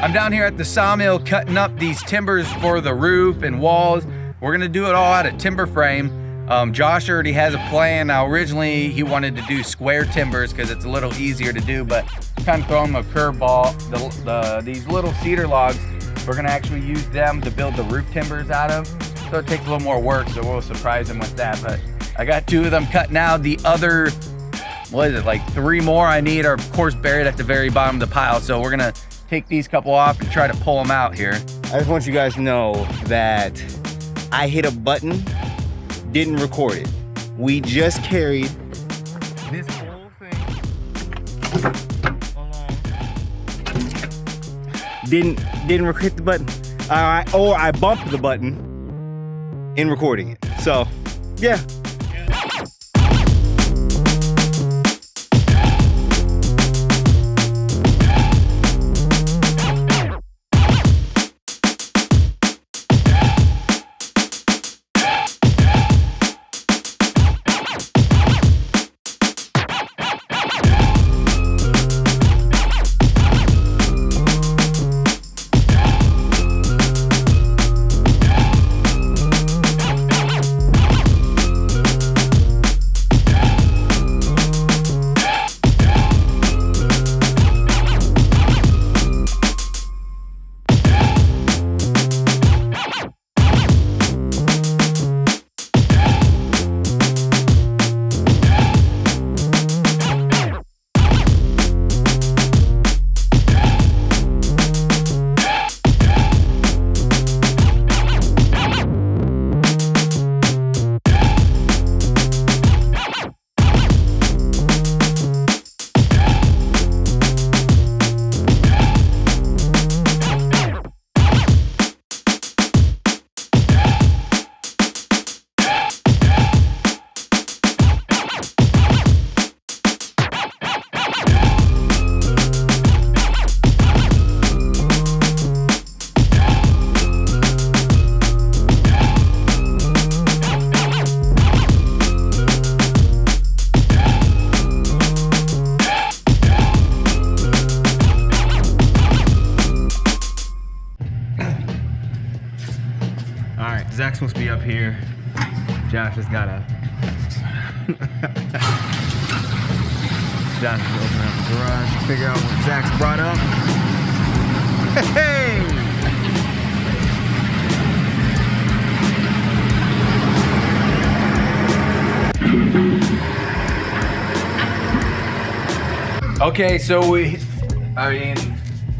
I'm down here at the sawmill cutting up these timbers for the roof and walls. We're gonna do it all out of timber frame. Josh already has a plan. Now originally he wanted to do square timbers because it's a little easier to do, but kind of throw him a curveball. These little cedar logs, we're gonna actually use them to build the roof timbers out of. So it takes a little more work, so we'll surprise him with that. But I got 2 of them cut now. The other, what is it, like 3 more I need are of course buried at the very bottom of the pile. So we're gonna take these couple off and try to pull them out here. I just want you guys to know that I hit a button, didn't record it. We just carried this whole thing along. Didn't hit the button. Or I bumped the button in recording it. So, yeah. Zach's supposed to be up here. Josh has got a... Josh is opening up the garage to figure out what Zach's brought up. Hey! Okay, so the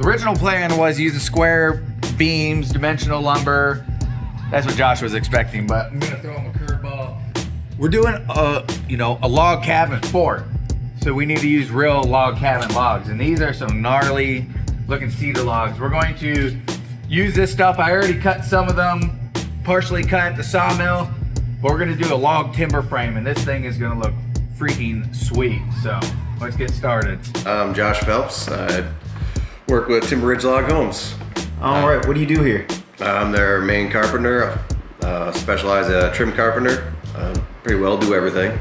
original plan was use the square beams, dimensional lumber. That's what Josh was expecting, but I'm gonna throw him a curveball. We're doing a log cabin fort. So we need to use real log cabin logs. And these are some gnarly looking cedar logs. We're going to use this stuff. I already cut some of them, partially cut at the sawmill, but we're gonna do a log timber frame, and this thing is gonna look freaking sweet. So let's get started. I'm Josh Phelps. I work with Timber Ridge Log Homes. All right, what do you do here? I'm their main carpenter, specialize as a trim carpenter. Pretty well do everything.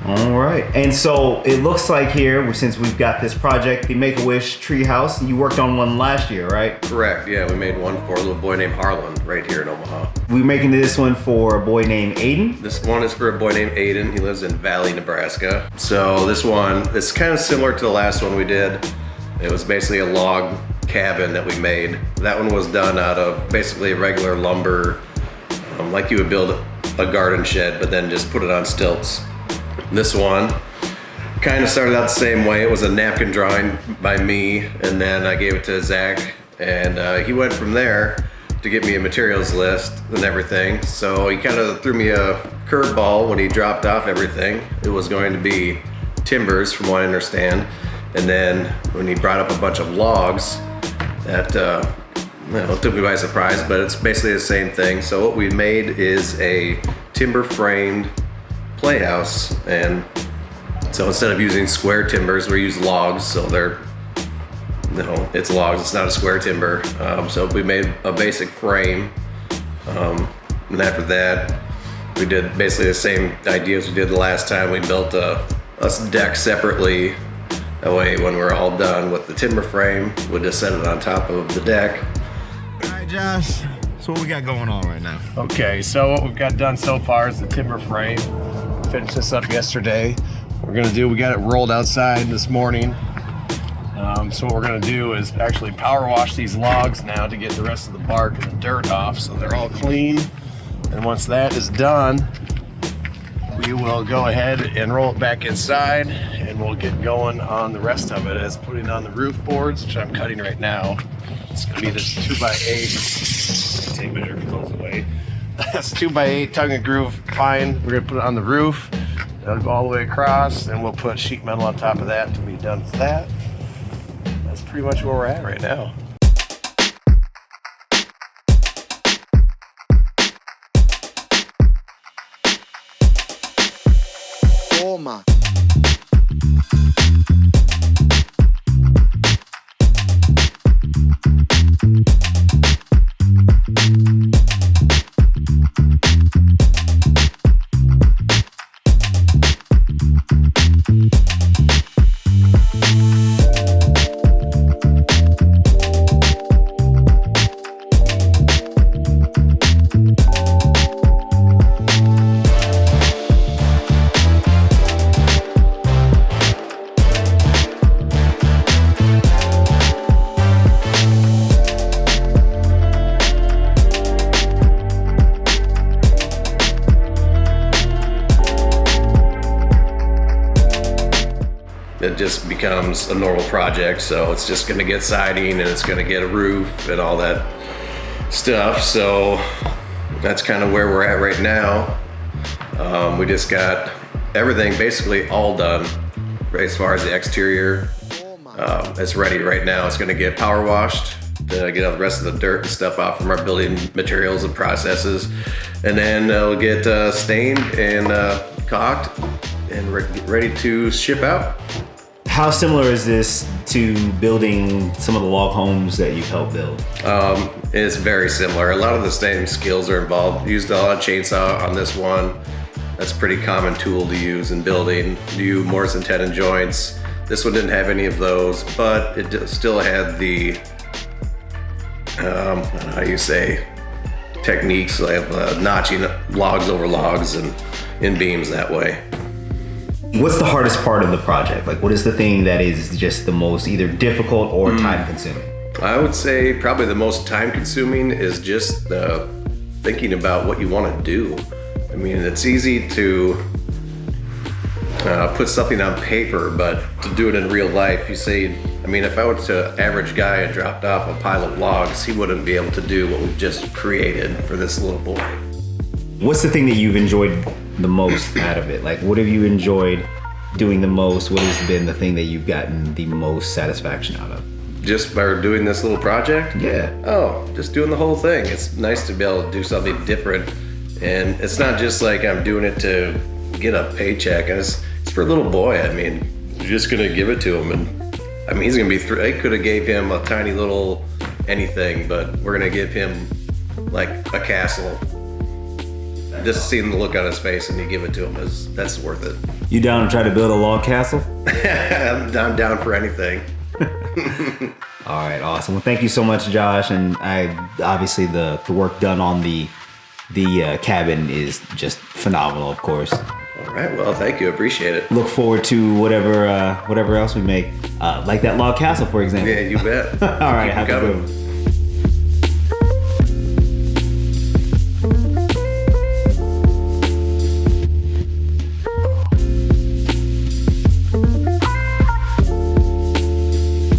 All right, and so it looks like here, since we've got this project, the Make-A-Wish Treehouse, you worked on one last year, right? Correct, yeah, we made one for a little boy named Harlan right here in Omaha. We're making this one for a boy named Aiden? This one is for a boy named Aiden. He lives in Valley, Nebraska. So this one, it's kind of similar to the last one we did. It was basically a log cabin that we made. That one was done out of basically regular lumber, like you would build a garden shed, but then just put it on stilts. This one kind of started out the same way. It was a napkin drawing by me, and then I gave it to Zach, and he went from there to get me a materials list and everything. So he kind of threw me a curveball when he dropped off everything. It was going to be timbers, from what I understand. And then when he brought up a bunch of logs, that took me by surprise, but it's basically the same thing. So what we made is a timber framed playhouse, and so instead of using square timbers, we use logs. So it's logs, it's not a square timber. So we made a basic frame, and after that we did basically the same idea as we did the last time. We built a deck separately That way, when we're all done with the timber frame, we'll just set it on top of the deck. All right, Josh. So what we got going on right now? Okay, so what we've got done so far is the timber frame. Finished this up yesterday. We got it rolled outside this morning. So what we're gonna do is actually power wash these logs now to get the rest of the bark and the dirt off so they're all clean. And once that is done, we will go ahead and roll it back inside and we'll get going on the rest of it as putting on the roof boards, which I'm cutting right now. It's gonna be this 2x8. Tape measure goes away. That's 2x8 tongue and groove pine. We're gonna put it on the roof. That'll go all the way across, and we'll put sheet metal on top of that to be done with that. That's pretty much where we're at right now. Toma. It just becomes a normal project, so it's just gonna get siding and it's gonna get a roof and all that stuff. So that's kind of where we're at right now. We just got everything basically all done as far as the exterior. It's ready right now. It's gonna get power washed to get all the rest of the dirt and stuff out from our building materials and processes. And then it'll get stained and caulked and ready to ship out. How similar is this to building some of the log homes that you've helped build? It's very similar. A lot of the same skills are involved. Used a lot of chainsaw on this one. That's a pretty common tool to use in building. Do Mortise and tenon joints. This one didn't have any of those, but it still had the, how do you say, techniques of notching logs over logs and in beams that way. What's the hardest part of the project? Like, what is the thing that is just the most either difficult or time consuming? I would say probably the most time consuming is just thinking about what you want to do. I mean, it's easy to put something on paper, but to do it in real life, you say, I mean, if I was an average guy and dropped off a pile of logs, he wouldn't be able to do what we've just created for this little boy. What's the thing that you've enjoyed the most out of it? Like, what have you enjoyed doing the most? What has been the thing that you've gotten the most satisfaction out of? Just by doing this little project? Yeah. Oh, just doing the whole thing. It's nice to be able to do something different. And it's not just like I'm doing it to get a paycheck. It's for a little boy. I mean, you're just gonna give it to him. And I mean, he's gonna be, I could have gave him a tiny little anything, but we're gonna give him like a castle. Just seeing the look on his face and you give it to him, that's worth it. You down to try to build a log castle? I'm down for anything. All right, awesome. Well, thank you so much, Josh. And obviously the work done on the cabin is just phenomenal, of course. All right, well, thank you, appreciate it. Look forward to whatever else we make, like that log castle, for example. Yeah, you bet. All right, Keep have a coming. good one.